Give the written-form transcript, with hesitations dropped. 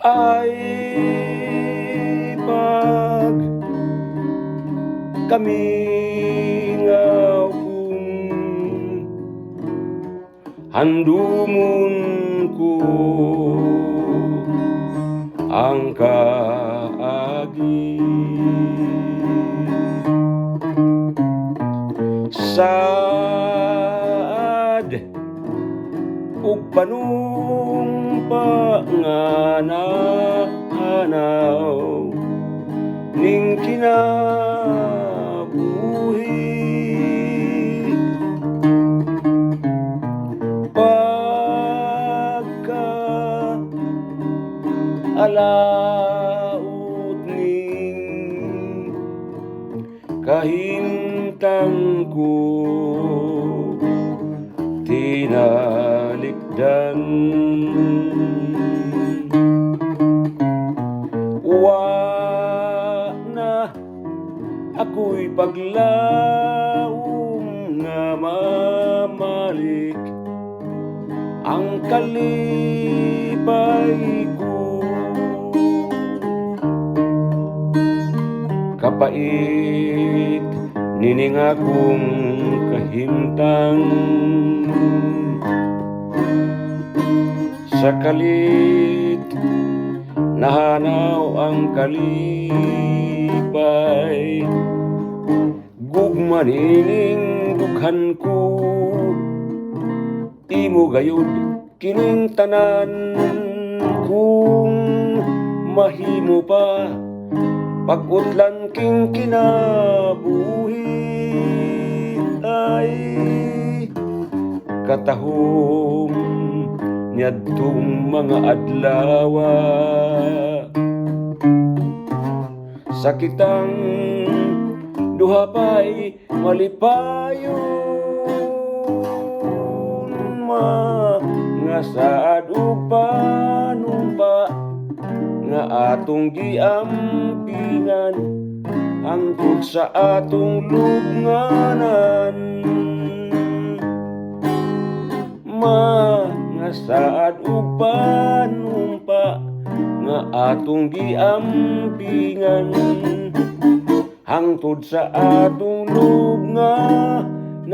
ay pag kami nga kung handumon ko ang kaagi sad ug panumpa nga nahanaw ning kinabuhi pagka alaut ning kahimtang ko tinalikdan wa na ako'y paglaom nga mamalik ang kalipay ko kapait nining akong kahimtang sa kalit nahanaw ang kalipay gugma nining dughan ko imo gayud kining tanan kung mahimo pa pag-utlan king kinabuhi ay katahom niadtong mga adlawa sakitang duha pa'y malipayon nga saad ug panumpa nga atong giampingan hangtod sa atong lubnganan nga saad ug panumpa nga atong giampingan hangtod sa atong lubnganan